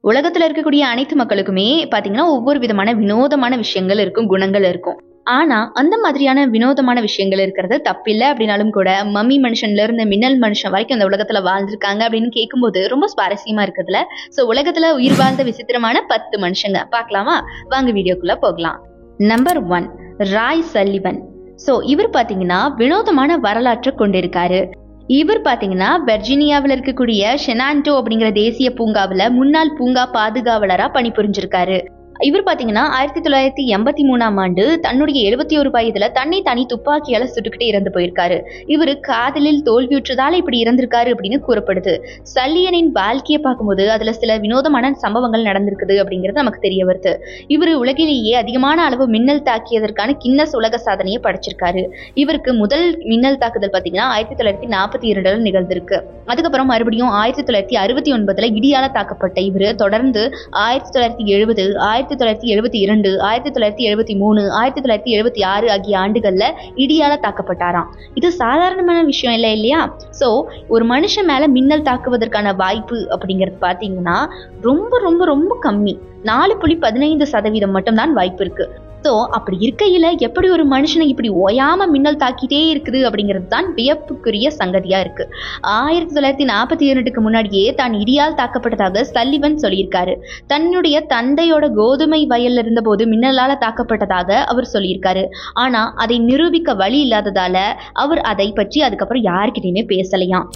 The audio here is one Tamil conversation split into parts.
உலகத்துல இருக்கக்கூடிய அனைத்து மக்களுக்குமே பாத்தீங்கன்னா ஒவ்வொரு விதமான வினோதமான விஷயங்கள் இருக்கும், குணங்கள் இருக்கும். ஆனா அந்த மாதிரியான வினோதமான விஷயங்கள் இருக்கிறது தப்பில்லை அப்படின்னாலும் கூட மம்மி மனுஷன்ல இருந்து மின்னல் மனுஷன் வரைக்கும் அந்த உலகத்துல வாழ்ந்திருக்காங்க அப்படின்னு கேட்கும்போது ரொம்ப சுவாரஸ்யமா இருக்குதுல்ல. சோ உலகத்துல உயிர் வாழ்ந்த விசித்திரமான 10 மனுஷங்க பார்க்கலாமா? வாங்க வீடியோக்குள்ள போகலாம். Number 1, Rai Sullivan. சோ இவர் பாத்தீங்கன்னா வினோதமான வரலாற்றை கொண்டிருக்காரு. இவர் பாத்தீங்கன்னா வெர்ஜீனியாவில் இருக்கக்கூடிய ஷெனான்டோ அப்படிங்கிற தேசிய பூங்காவில் முன்னாள் பூங்கா பாதுகாவலரா பணிபுரிஞ்சிருக்காரு. இவர் பாத்தீங்கன்னா 1983ஆம் ஆண்டு தன்னுடைய 71 வயதுல தன்னை தானி துப்பாக்கியால சுட்டுக்கிட்டே இறந்து போயிருக்காரு. இவரு காதலில் தோல்வியுற்றதால இப்படி இறந்திருக்காரு அப்படின்னு கூறப்படுது. சல்லியனின் வாழ்க்கையை பார்க்கும்போது அதுல சில வினோதமான சம்பவங்கள் நடந்திருக்குது அப்படிங்கிறது நமக்கு தெரிய வருது. இவரு உலகிலேயே அதிகமான அளவு மின்னல் தாக்கியதற்கான கின்னஸ் உலக சாதனையை படைச்சிருக்காரு. இவருக்கு முதல் மின்னல் தாக்குதல் பாத்தீங்கன்னா 1942 நிகழ்ந்திருக்கு. அதுக்கப்புறம் மறுபடியும் 1969 இடியால தாக்கப்பட்ட இவரு தொடர்ந்து 1970, 1972, 1973, 1976 ஆகிய ஆண்டுகள்ல இடியால தாக்கப்பட்டாராம். இது சாதாரணமான விஷயம் இல்லை இல்லையா? சோ ஒரு மனுஷன் மேல மின்னல் தாக்குவதற்கான வாய்ப்பு அப்படிங்கிறது பாத்தீங்கன்னா ரொம்ப ரொம்ப ரொம்ப கம்மி. 4.15% மட்டும்தான் வாய்ப்பு இருக்கு. ஸோ அப்படி இருக்கையில எப்படி ஒரு மனுஷனை இப்படி ஓயாம மின்னல் தாக்கிட்டே இருக்குது அப்படிங்கிறது தான் வியப்புக்குரிய சங்கதியா இருக்கு. 1942க்கு முன்னாடியே தான் இடியால் தாக்கப்பட்டதாக சல்லிவன் சொல்லியிருக்காரு. தன்னுடைய தந்தையோட கோதுமை வயல்ல இருந்த போது மின்னலால தாக்கப்பட்டதாக அவர் சொல்லியிருக்காரு. ஆனா அதை நிரூபிக்க வழி இல்லாததால அவர் அதை பற்றி அதுக்கப்புறம் யாருக்கிட்டையுமே பேசலையாம்.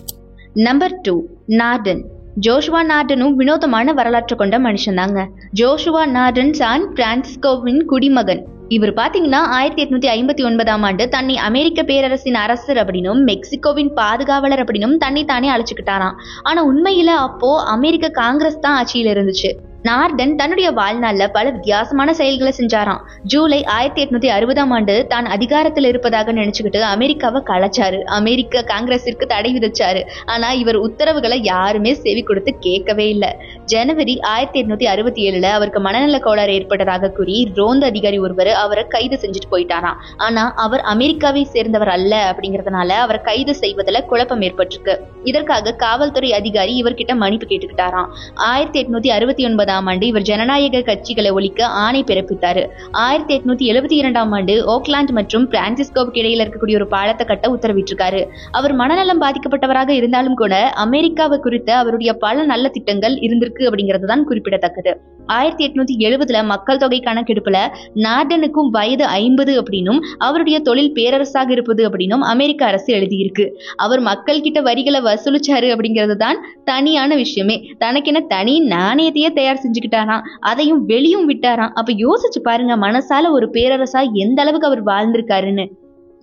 Number 2, Norton. ஜோஷுவா நார்டனும் வினோதமான வரலாற்று கொண்ட மனுஷன் தாங்க. ஜோஷுவா நார்டன் சான் பிரான்சிஸ்கோவின் குடிமகன். இவர் பாத்தீங்கன்னா 1859ஆம் ஆண்டு தன்னை அமெரிக்க பேரரசின் அரசர் அப்படின்னும் மெக்சிகோவின் பாதுகாவலர் அப்படின்னும் தன்னை தானே அழைச்சுக்கிட்டாராம். ஆனா உண்மையில அப்போ அமெரிக்க காங்கிரஸ் தான் ஆட்சியில் இருந்துச்சு. நார்டன் தன்னுடைய வாழ்நாள்ல பல வித்தியாசமான செயல்களை செஞ்சாராம். ஜூலை 1860ஆம் ஆண்டு தான் அதிகாரத்தில் இருப்பதாக நினைச்சுக்கிட்டு அமெரிக்காவை கலைச்சாரு. அமெரிக்க காங்கிரஸிற்கு தடை விதிச்சாரு. ஆனா இவர் உத்தரவுகளை யாருமே செவி கொடுத்து கேட்கவே இல்லை. ஜனவரி 1867 அவருக்கு மனநல கோளாறு ஏற்பட்டதாக கூறி ரோந்து அதிகாரி ஒருவர் அவரை கைது செஞ்சுட்டு போயிட்டாராம். ஆனா அவர் அமெரிக்காவை சேர்ந்தவர் அல்ல அப்படிங்கறதுனால அவரை கைது செய்வதில் குழப்பம் ஏற்பட்டிருக்கு. இதற்காக காவல்துறை அதிகாரி இவர்கிட்ட மன்னிப்பு கேட்டுக்கிட்டாராம். 1869ஆம் ஆண்டு இவர் ஜனநாயக கட்சிகளை ஒழிக்க ஆணை பிறப்பித்தாரு. 1872ஆம் ஆண்டு ஓக்லாந்து மற்றும் பிரான்சிஸ்கோவுக்கு இடையில இருக்கக்கூடிய ஒரு பாலத்தை கட்ட உத்தரவிட்டிருக்காரு. அவர் மனநலம் பாதிக்கப்பட்டவராக இருந்தாலும் கூட அமெரிக்காவை குறித்த அவருடைய பல நல்ல திட்டங்கள் இருந்திருக்கு அப்படிங்கிறது தான் குறிப்பிடத்தக்கது. 1870 மக்கள் தொகை கணக்கெடுப்புல நார்டனுக்கும் வயது 50 அப்படின்னும் அவருடைய தொழில் பேரரசாக இருப்பது அப்படின்னும் அமெரிக்க அரசு எழுதியிருக்கு. அவர் மக்கள் கிட்ட வரிகளை வசூலிச்சாரு அப்படிங்கிறது தான் தனியான விஷயமே. தனக்கென தனி நாணயத்தையே தயார் செஞ்சுக்கிட்டாராம். அதையும் வெளியும் விட்டாராம். அப்ப யோசிச்சு பாருங்க, மனசால ஒரு பேரரசா எந்த அளவுக்கு அவர் வாழ்ந்திருக்காருன்னு.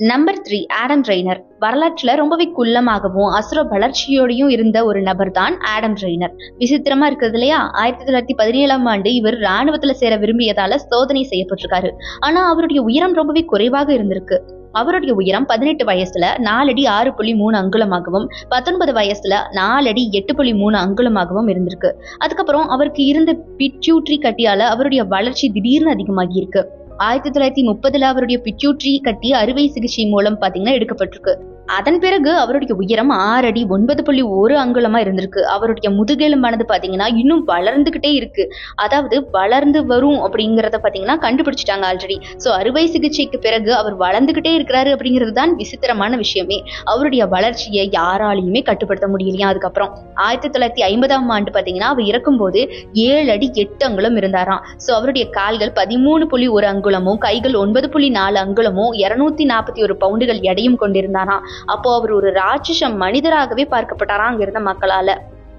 Number 3, Adam ரெய்னர். வரலாற்றுல ரொம்பவே குள்ளமாகவும் அசுர வளர்ச்சியோடையும் இருந்த ஒரு நபர் தான் ஆடம் ரெய்னர். விசித்திரமா இருக்கிறது இல்லையா? 1917ஆம் ஆண்டு இவர் ராணுவத்துல சேர விரும்பியதால சோதனை செய்யப்பட்டிருக்காரு. ஆனா அவருடைய உயரம் ரொம்பவே குறைவாக இருந்திருக்கு. அவருடைய உயரம் 18 வயசுல 4 அடி 6.3 அங்குலமாகவும் 19 வயசுல 4 அடி 8.3 அங்குலமாகவும் இருந்திருக்கு. அதுக்கப்புறம் அவருக்கு இருந்த பிட்யூட்ரி கட்டியால அவருடைய வளர்ச்சி திடீர்னு அதிகமாகி இருக்கு. 1930 அவருடைய பிட்யூட்ரி கட்டி அறுவை சிகிச்சை மூலம் பாத்தீங்கன்னா எடுக்கப்பட்டிருக்கு. அதன் பிறகு அவருடைய உயரம் 6 அடி 9.1 அங்குலமா இருந்திருக்கு. அவருடைய முதுகெலும்பானது பாத்தீங்கன்னா இன்னும் வளர்ந்துகிட்டே இருக்கு. அதாவது வளர்ந்து வரும் அப்படிங்கறத பாத்தீங்கன்னா கண்டுபிடிச்சிட்டாங்க ஆல்ரெடி. சோ அறுவை சிகிச்சைக்கு பிறகு அவர் வளர்ந்துகிட்டே இருக்கிறாரு அப்படிங்கிறது தான் விசித்திரமான விஷயமே. அவருடைய வளர்ச்சியை யாராலையுமே கட்டுப்படுத்த முடியலையா. அதுக்கப்புறம் 1950ஆம் ஆண்டு பாத்தீங்கன்னா அவர் இறக்கும் போது 7 அடி 8 அங்குலம் இருந்தாராம். சோ அவருடைய கால்கள் 13.1 அங்குலமும் கைகள் 9.4 அங்குலமும் 241 பவுண்டுகள் எடையும் கொண்டிருந்தாராம். அப்போ அவர் ஒரு ராட்சச மனிதராகவே பார்க்கப்பட்டாராம் அங்க இருந்த மக்களால.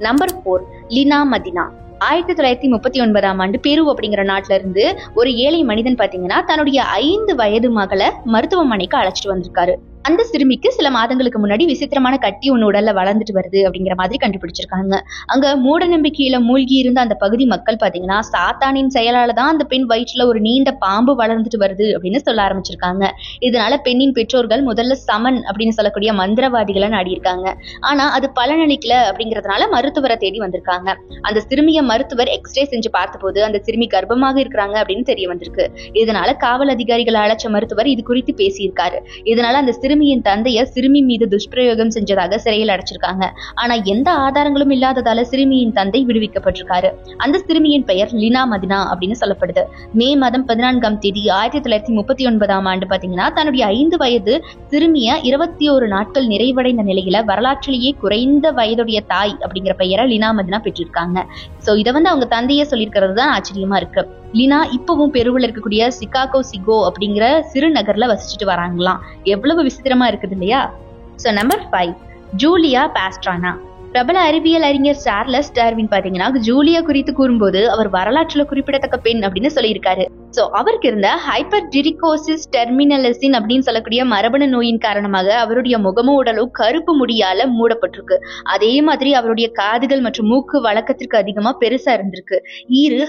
Number 4, Lina Medina. 1939ஆம் ஆண்டு பெரு அப்படிங்கிற நாட்டுல இருந்து ஒரு ஏழை மனிதன் பாத்தீங்கன்னா தன்னுடைய 5 வயது மகளை மருத்துவமனைக்கு அழைச்சிட்டு வந்திருக்காரு. அந்த சிறுமிக்கு சில மாதங்களுக்கு முன்னாடி விசித்திரமான கட்டி ஒன்று உடல்ல வளர்ந்துட்டு வருது அப்படிங்கிற மாதிரி கண்டுபிடிச்சிருக்காங்க. அங்க மூட நம்பிக்கையில மூழ்கி இருந்த அந்த பகுதி மக்கள் பாத்தீங்கன்னா சாத்தானின் செயலால தான் அந்த பெண் வயிற்றுல ஒரு நீண்ட பாம்பு வளர்ந்துட்டு வருது அப்படின்னு சொல்ல ஆரம்பிச்சிருக்காங்க. இதனால பெண்ணின் பெற்றோர்கள் முதல்ல சமன் அப்படின்னு சொல்லக்கூடிய மந்திரவாதிகளை நாடியிருக்காங்க. ஆனா அது பலனளிக்கல அப்படிங்கறதுனால மருத்துவரை தேடி வந்திருக்காங்க. அந்த சிறுமியை மருத்துவர் எக்ஸ்ரே செஞ்சு பார்த்தபோது அந்த சிறுமி கர்ப்பமாக இருக்கிறாங்க அப்படின்னு தெரிய வந்திருக்கு. இதனால காவல் அதிகாரிகளை அழைச்ச மருத்துவர் இது குறித்து பேசியிருக்காரு. இதனால அந்த சிறுமி சிறுமியின் தந்தைய சிறுமி மீது துஷ்பிரயோகம் செஞ்சதாக சிறையில் அடைச்சிருக்காங்க. ஆனா எந்த ஆதாரங்களும் இல்லாததால சிறுமியின் தந்தை விடுவிக்கப்பட்டிருக்காரு. அந்த சிறுமியின் பெயர் லினா மதினா அப்படின்னு சொல்லப்படுது. மே மாதம் 14ஆம் தேதி 1939ஆம் ஆண்டு பாத்தீங்கன்னா தன்னுடைய 5 வயது சிறுமிய 21 நாட்கள் நிறைவடைந்த நிலையில வரலாற்றிலேயே குறைந்த வயதுடைய தாய் அப்படிங்கிற பெயரை லினா மதினா பெற்றிருக்காங்க. சோ இதை அவங்க தந்தையே சொல்லியிருக்கிறது தான் ஆச்சரியமா இருக்கு. லினா இப்பவும் பெருவில் இருக்கக்கூடிய சிகாகோ சிகோ அப்படிங்கிற சிறு நகர்ல வசிச்சுட்டு வராங்களாம். எவ்வளவு விசித்திரமா இருக்குது இல்லையா? So number 5, Julia Pastrana. பிரபல அறிவியல் அறிஞர் சார்லஸ் டார்வின் பாத்தீங்கன்னா ஜூலியா குறித்து கூறும்போது அவர் வரலாற்றுல குறிப்பிடத்தக்க பெண் அப்படின்னு சொல்லியிருக்காரு. சோ அவருக்கு இருந்த ஹைப்பர்டிரிகோசிஸ் டெர்மினலிசின் அப்படின்னு சொல்லக்கூடிய மரபணு நோயின் காரணமாக அவருடைய முகமும் உடலும் கருப்பு முடியால மூடப்பட்டிருக்கு. அதே மாதிரி அவருடைய காதுகள் மற்றும் மூக்கு வழக்கத்திற்கு அதிகமா பெருசா இருந்திருக்கு.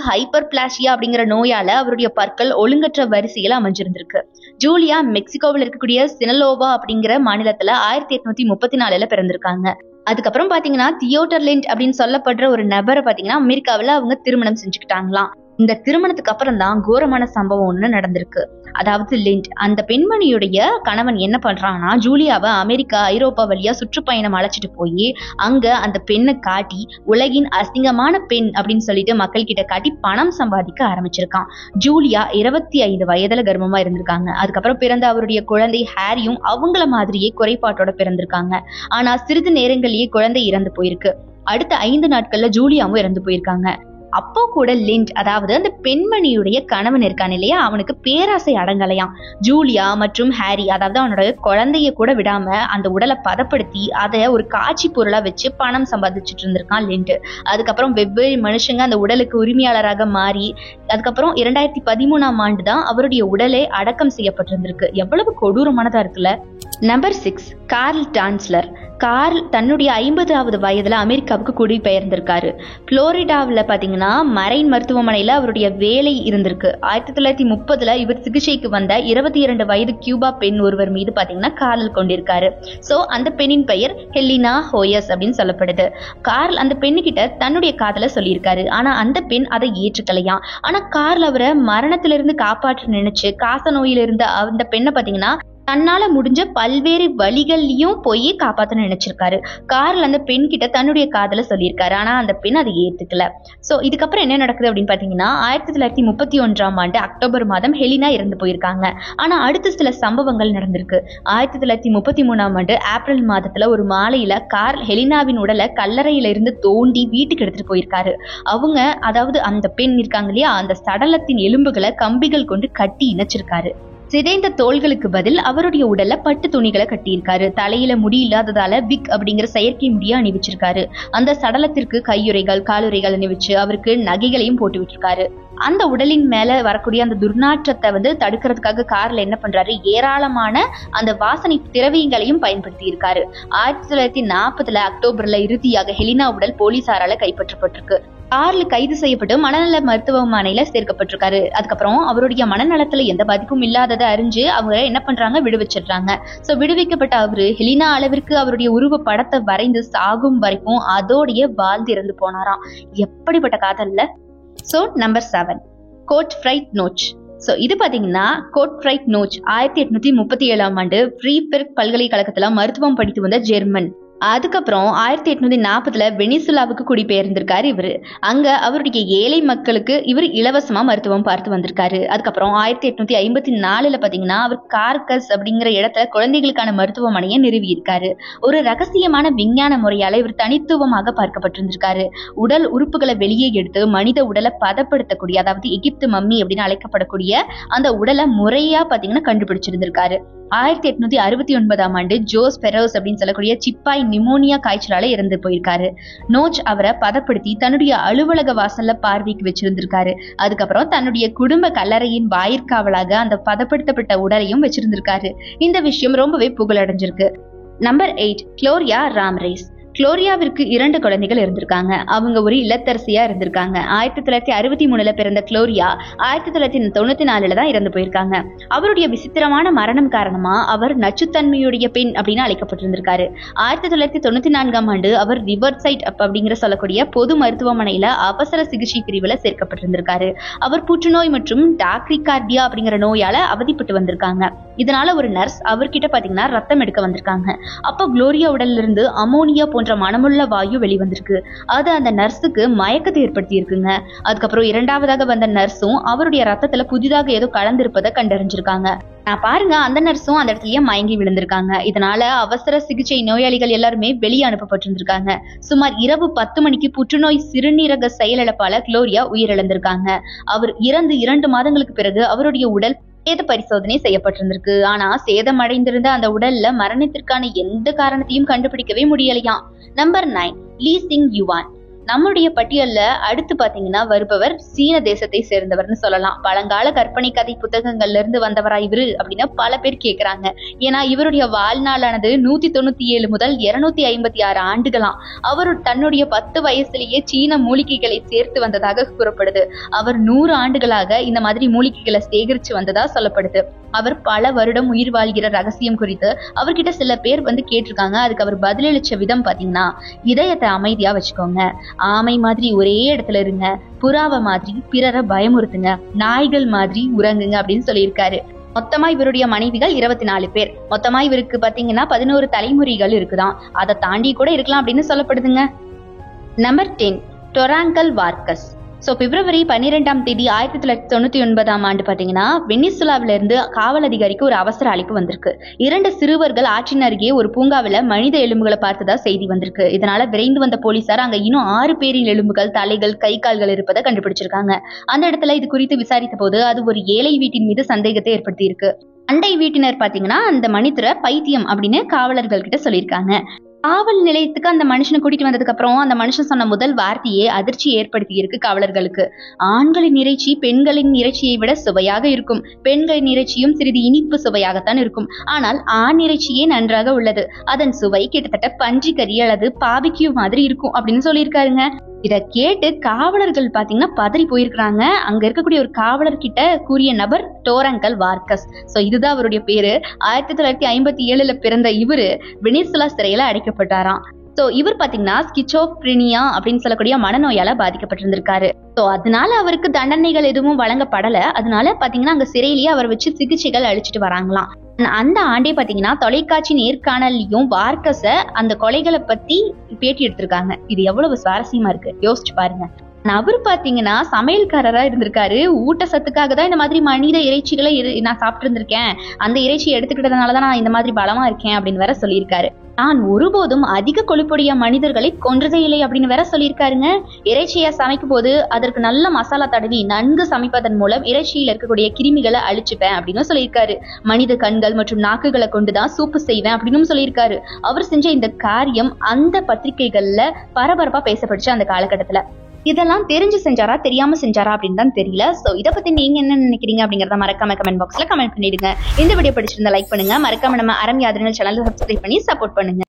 ஹைப்பர் பிளாசியா அப்படிங்கிற நோயால அவருடைய பற்கள் ஒழுங்கற்ற வரிசையில அமைஞ்சிருந்திருக்கு. ஜூலியா மெக்சிகோவில் இருக்கக்கூடிய சினலோவா அப்படிங்கிற மாநிலத்துல 1834 பிறந்திருக்காங்க. அதுக்கப்புறம் பாத்தீங்கன்னா தியோடர் லிண்ட் அப்படின்னு சொல்லப்படுற ஒரு நபரை பாத்தீங்கன்னா அமெரிக்காவில அவங்க திருமணம் செஞ்சுக்கிட்டாங்களாம். இந்த திருமணத்துக்கு அப்புறம் தான் கோரமான சம்பவம் ஒண்ணு நடந்திருக்கு. அதாவது லிண்ட் அந்த பெண்மணியுடைய கணவன் என்ன பண்றான்னா ஜூலியாவை அமெரிக்கா ஐரோப்பா வழியா சுற்றுப்பயணம் அழைச்சிட்டு போய் அங்க அந்த பெண்ணை காட்டி உலகின் அசிங்கமான பெண் அப்படின்னு சொல்லிட்டு மக்கள் கிட்ட காட்டி பணம் சம்பாதிக்க ஆரம்பிச்சிருக்கான். ஜூலியா 25 வயதுல கர்ப்பமா இருந்திருக்காங்க. அதுக்கப்புறம் பிறந்த அவருடைய குழந்தை ஹாரியும் அவங்கள மாதிரியே குறைபாட்டோட பிறந்திருக்காங்க. ஆனா சிறிது நேரங்களிலேயே குழந்தை இறந்து போயிருக்கு. அடுத்த 5 நாட்கள்ல ஜூலியாவும் இறந்து போயிருக்காங்க. அப்போ கூட லிண்ட் அதாவது அந்த பெண்மணியுடைய கணவன் இருக்கான் இல்லையா, அவனுக்கு பேராசை அடங்கலையாம். ஜூலியா மற்றும் ஹாரி அதாவது அவனோட குழந்தைய கூட விடாம அந்த உடலை பதப்படுத்தி அதை ஒரு காட்சி பொருளா வச்சு பணம் சம்பாதிச்சுட்டு இருந்திருக்கான் லிண்ட். அதுக்கப்புறம் வெவ்வேறு மனுஷங்க அந்த உடலுக்கு உரிமையாளராக மாறி அதுக்கப்புறம் 2013ஆம் ஆண்டு தான் அவருடைய உடலை அடக்கம் செய்யப்பட்டிருந்திருக்கு. எவ்வளவு கொடூரமானதா இருக்குல்ல. Number 6, curl டான்ஸ்லர். கார்ல் தன்னுடைய 50வது வயதுல அமெரிக்காவுக்கு குடிபெயர்ந்திருக்காரு. புளோரிடாவில் பாத்தீங்கன்னா மரைன் மருத்துவமனையில அவருடைய வேலை இருந்திருக்கு. 1930 இவர் சிகிச்சைக்கு வந்த 22 வயது கியூபா பெண் ஒருவர் மீது பாத்தீங்கன்னா காதல் கொண்டிருக்காரு. சோ அந்த பெண்ணின் பெயர் ஹெலினா ஹோயஸ் அப்படின்னு சொல்லப்படுது. கார்ல் அந்த பெண்ணு கிட்ட தன்னுடைய காதலை சொல்லியிருக்காரு. ஆனா அந்த பெண் அதை ஏற்றுக்கலையாம். ஆனா கார்ல் அவரை மரணத்திலிருந்து காப்பாற்ற நினைச்சு காச நோயில இருந்த அந்த பெண்ணை பாத்தீங்கன்னா தன்னால முடிஞ்ச பல்வேறு வழிகள்லயும் போய் காப்பாற்ற நினைச்சிருக்காரு. கார்ல் அந்த பெண் கிட்ட தன்னுடைய காதலை சொல்லியிருக்காரு. ஆனா அந்த பெண் அதை ஏத்துக்கல. சோ இதுக்கப்புறம் என்ன நடக்குது அப்படின்னு பாத்தீங்கன்னா 1931ஆம் ஆண்டு அக்டோபர் மாதம் ஹெலினா இறந்து போயிருக்காங்க. ஆனா அடுத்த சில சம்பவங்கள் நடந்திருக்கு. 1933ஆம் ஆண்டு ஏப்ரல் மாதத்துல ஒரு மாலையில கார்ல் ஹெலினாவின் உடலை கல்லறையில இருந்து தோண்டி வீட்டுக்கு எடுத்துட்டு போயிருக்காரு. அவங்க அதாவது அந்த பெண் இருக்காங்க இல்லையா, அந்த சடலத்தின் எலும்புகளை கம்பிகள் கொண்டு கட்டி இணைச்சிருக்காரு. சிதைந்த தோள்களுக்கு பதில் அவருடைய உடல்ல பட்டு துணிகளை கட்டியிருக்காரு. தலையில முடி இல்லாததால விக் அப்படிங்கிற செயற்கை முடிய அணிவிச்சிருக்காரு. அந்த சடலத்திற்கு கையுறைகள் காலுறைகள் அணிவிச்சு அவருக்கு நகைகளையும் போட்டு விட்டுருக்காரு. அந்த உடலின் மேல வரக்கூடிய அந்த துர்நாற்றத்தை தடுக்கிறதுக்காக கார்ல என்ன பண்றாரு, ஏராளமான அந்த வாசனை திரவியங்களையும் பயன்படுத்தி இருக்காரு. 1940 அக்டோபர்ல இறுதியாக ஹெலினா உடல் போலீசாரால கைப்பற்றப்பட்டிருக்கு. கார்ல் கைது செய்யப்பட்டு மனநல மருத்துவமனையில சேர்க்கப்பட்டிருக்காரு. அதுக்கப்புறம் அவருடைய மனநலத்துல எந்த பாதிப்பும் இல்லாததை அறிஞ்சு அவங்க என்ன பண்றாங்க, விடுவிச்சிடுறாங்க. சோ விடுவிக்கப்பட்ட அவரு ஹெலினா அளவிற்கு அவருடைய உருவ படத்தை வரைந்து சாகும் வரைக்கும் அதோடைய வாழ்ந்து இறந்து போனாராம். எப்படிப்பட்ட காதல்ல. So number 7, Gottfried Knoch. So இது பாத்தீங்கன்னா கோட்ஃப்ரைட் நோச் 1837ஆம் ஆண்டு ஃப்ரீபெர்க் பல்கலைக்கழகத்துல மருத்துவம் படித்து வந்த ஜெர்மன். அதுக்கப்புறம் 1840 வெனிசுலாவுக்கு குடிபெயர்ந்திருக்காரு இவரு. அங்க அவருடைய ஏழை மக்களுக்கு இவர் இலவசமா மருத்துவம் பார்த்து வந்திருக்காரு. அதுக்கப்புறம் 1854 பாத்தீங்கன்னா அவர் கார்கஸ் அப்படிங்கிற இடத்துல குழந்தைகளுக்கான மருத்துவமனையை நிறுவி இருக்காரு. ஒரு ரகசியமான விஞ்ஞான முறையால இவர் தனித்துவமாக பார்க்கப்பட்டிருந்திருக்காரு. உடல் உறுப்புகளை வெளியே எடுத்து மனித உடலை பதப்படுத்தக்கூடிய அதாவது எகிப்து மம்மி அப்படின்னு அழைக்கப்படக்கூடிய அந்த உடலை முறையா பாத்தீங்கன்னா கண்டுபிடிச்சிருந்திருக்காரு. 1869ஆம் ஆண்டு ஜோஸ் பெரோஸ் அப்படின்னு சொல்லக்கூடிய சிப்பாய் நிமோனியா காய்ச்சலால இறந்து போயிருக்காரு. நோச் அவரை பதப்படுத்தி தன்னுடைய அலுவலக வாசல்ல பார்வைக்கு வச்சிருந்திருக்காரு. அதுக்கப்புறம் தன்னுடைய குடும்ப கல்லறையின் வாயிற்காவலாக அந்த பதப்படுத்தப்பட்ட உடலையும் வச்சிருந்திருக்காரு. இந்த விஷயம் ரொம்பவே புகழடைஞ்சிருக்கு. Number 8, Gloria ராம்ரேஸ். குளோரியாவிற்கு 2 குழந்தைகள் இருந்திருக்காங்க. அவங்க ஒரு இல்லத்தரசியா இருந்திருக்காங்க. 1963 பிறந்த குளோரியா 1994 தான் இறந்து போயிருக்காங்க. அவருடைய விசித்திரமான மரணம் காரணமா அவர் நச்சுத்தன்மையுடைய பெண் அப்படின்னு அழைக்கப்பட்டிருந்திருக்காரு. 1994 ஆண்டு அவர் ரிவர்சைட் அப்படிங்கிற சொல்லக்கூடிய பொது மருத்துவமனையில அவசர சிகிச்சை பிரிவுல சேர்க்கப்பட்டிருந்திருக்காரு. அவர் புற்றுநோய் மற்றும் டாக்ரிகார்டியா அப்படிங்கிற நோயால அவதிப்பட்டு வந்திருக்காங்க. இதனால ஒரு நர்ஸ் அவர்கிட்ட பாத்தீங்கன்னா ரத்தம் எடுக்க வந்திருக்காங்க. அப்ப குளோரியா உடல்ல இருந்து அமோனியா போன்ற மனமுள்ள வாயு வெளிவந்திருக்கு. அது அந்த நர்ஸுக்கு மயக்கத்தை ஏற்படுத்தி இருக்குங்க. அதுக்கப்புறம் 2வது வந்த நர்ஸும் அவருடைய ரத்தத்துல புதிதாக ஏதோ கலந்திருப்பதை கண்டறிஞ்சிருக்காங்க. பாருங்க, அந்த நர்ஸும் அந்த இடத்துலயே மயங்கி விழுந்திருக்காங்க. இதனால அவசர சிகிச்சை நோயாளிகள் எல்லாருமே வெளியே அனுப்பப்பட்டிருந்திருக்காங்க. சுமார் இரவு 10 மணிக்கு புற்றுநோய் சிறுநீரக செயலிழப்பால குளோரியா உயிரிழந்திருக்காங்க. அவர் இறந்து 2 மாதங்களுக்கு பிறகு அவருடைய உடல் சேத பரிசோதனை செய்யப்பட்டிருந்திருக்கு. ஆனா சேதமடைந்திருந்த அந்த உடல்ல மரணத்திற்கான எந்த காரணத்தையும் கண்டுபிடிக்கவே முடியலையாம். நம்பர் 9, லீ சிங் யுவான். நம்முடைய பட்டியல்ல அடுத்து பாத்தீங்கன்னா வருபவர் சீன தேசத்தை சேர்ந்தவர்னு சொல்லலாம். பழங்கால கற்பனை கதை புத்தகங்கள்ல இருந்து வந்தவரா இவரு அப்படின்னு பல பேர் கேக்குறாங்க. ஏன்னா இவருடைய வாழ்நாளானது 197 முதல் 256 ஆண்டுகளாம். அவர் தன்னுடைய 10 வயசுலயே சீன மூலிகைகளை சேர்த்து வந்ததாக கூறப்படுது. அவர் 100 ஆண்டுகளாக இந்த மாதிரி மூலிகைகளை சேகரிச்சு வந்ததா சொல்லப்படுது. அவர் பல வருடம் உயிர் வாழ்கிற ரகசியம் குறித்து அவர்கிட்ட சில பேர் கேட்டிருக்காங்க. அதுக்கு அவர் பதிலளிச்ச விதம் பாத்தீங்கன்னா, இதயத்தை அமைதியா வச்சுக்கோங்க, ஆமை மாதிரி ஒரே இடத்துல இருங்க, புறாவை மாதிரி பிறரை பயமுறுத்துங்க, நாய்கள் மாதிரி உறங்குங்க அப்படின்னு சொல்லியிருக்காரு. மொத்தமா இவருடைய மனைவிகள் 24 பேர். மொத்தமா இவருக்கு பாத்தீங்கன்னா 11 தலைமுறைகள் இருக்குதான். அதை தாண்டி கூட இருக்கலாம் அப்படின்னு சொல்லப்படுதுங்க. நம்பர் 10, டொராங்கல் வார்கஸ். பிப்ரவரி 12ஆம் தேதி 1999ஆம் ஆண்டு பாத்தீங்கன்னா வெனிசுலாவில இருந்து காவல் அதிகாரிக்கு ஒரு அவசர அழைப்பு வந்திருக்கு. 2 சிறுவர்கள் ஆற்றின் அருகே ஒரு பூங்காவில மனித எலும்புகளை பார்த்ததா செய்தி வந்திருக்கு. இதனால விரைந்து வந்த போலீசார் அங்க இன்னும் 6 பேரின் எலும்புகள், தலைகள், கை கால்கள் இருப்பதை கண்டுபிடிச்சிருக்காங்க. அந்த இடத்துல இது குறித்து விசாரித்த போது அது ஒரு ஏழை வீட்டின் மீது சந்தேகத்தை ஏற்படுத்தி இருக்கு. அண்டை வீட்டினர் பாத்தீங்கன்னா அந்த மனிதரை பைத்தியம் அப்படின்னு காவலர்கள் கிட்ட சொல்லியிருக்காங்க. காவல் நிலையத்துக்கு அந்த மனுஷனை கூட்டிட்டு வந்ததுக்கு அப்புறம் அந்த மனுஷன் சொன்ன முதல் வார்த்தையே அதிர்ச்சி ஏற்படுத்தி இருக்கு காவலர்களுக்கு. ஆண்களின் இறைச்சி பெண்களின் இறைச்சியை விட சுவையாக இருக்கும், பெண்களின் இறைச்சியும் சிறிது இனிப்பு சுவையாகத்தான் இருக்கும், ஆனால் ஆண் இறைச்சியே நன்றாக உள்ளது, அதன் சுவை கிட்டத்தட்ட பன்றிக்கறி அல்லது பாபிக்யூ மாதிரி இருக்கும் அப்படின்னு சொல்லியிருக்காருங்க. இத கேட்டு காவலர்கள் பாத்தீங்கன்னா பதறி போயிருக்காங்க. அங்க இருக்கக்கூடிய ஒரு காவலர் கிட்ட கூறிய நபர் டோரங்கல் வார்கஸ். இதுதான் அவருடைய பேரு. 1957 பிறந்த இவரு வெனிசுலா சிறையில அடைக்கப்பட்டாராம். இவர் பாத்தீங்கன்னா ஸ்கிசோப்ரினியா அப்படின்னு சொல்லக்கூடிய மனநோயால பாதிக்கப்பட்டிருந்திருக்காரு. அதனால அவருக்கு தண்டனைகள் எதுவும் வழங்கப்படல. அதனால பாத்தீங்கன்னா அங்க சிறையிலேயே அவர் வச்சு சிகிச்சைகள் அளிச்சுட்டு வராங்களாம். அந்த ஆண்டே பாத்தீங்கன்னா தொலைக்காட்சி நேர்காணலையும் வார்கஸ அந்த கொலைகளை பத்தி பேட்டி எடுத்திருக்காங்க. இது எவ்வளவு சுவாரஸ்யமா இருக்கு, யோசிச்சு பாருங்க. அவர் பாத்தீங்கன்னா சமையல்காரரா இருந்திருக்காரு. ஊட்டச்சத்துக்காக தான் இந்த மாதிரி மனித இறைச்சிகளை நான் சாப்பிட்டு இருந்திருக்கேன், அந்த இறைச்சியை எடுத்துக்கிட்டதுனாலதான் நான் இந்த மாதிரி பலமா இருக்கேன் அப்படின்னு வேற சொல்லியிருக்காரு. நான் ஒருபோதும் அதிக கொழுப்புடைய மனிதர்களை கொன்றதே இல்லை அப்படின்னு வேற சொல்லியிருக்காருங்க. இறைச்சியை சமைக்கும் போது அதற்கு நல்ல மசாலா தடவி நன்கு சமைப்பதன் மூலம் இறைச்சியில் இருக்கக்கூடிய கிருமிகளை அழிச்சுப்பேன் அப்படின்னு சொல்லியிருக்காரு. மனித கண்கள் மற்றும் நாக்குகளை கொண்டுதான் சூப்பு செய்வேன் அப்படின்னு சொல்லியிருக்காரு. அவர் செஞ்ச இந்த காரியம் அந்த பத்திரிகைகள்ல பரபரப்பா பேசப்பட்டுச்சு அந்த காலகட்டத்துல. இதெல்லாம் தெரிஞ்சு செஞ்சாரா தெரியாம செஞ்சாரா அப்படின்னு தான் தெரியல. இதை பத்தி நீங்க என்ன நினைக்கிறீங்க அப்படிங்கறத மறக்காம கமெண்ட் பாக்ஸ்ல கமெண்ட் பண்ணிடுங்க. இந்த வீடியோ பிடிச்சிருந்தா லைக் பண்ணுங்க. மறக்காம நம்ம அறம் யாதிரிகள் சேனல் சப்ஸ்கிரைப் பண்ணி சப்போர்ட் பண்ணுங்க.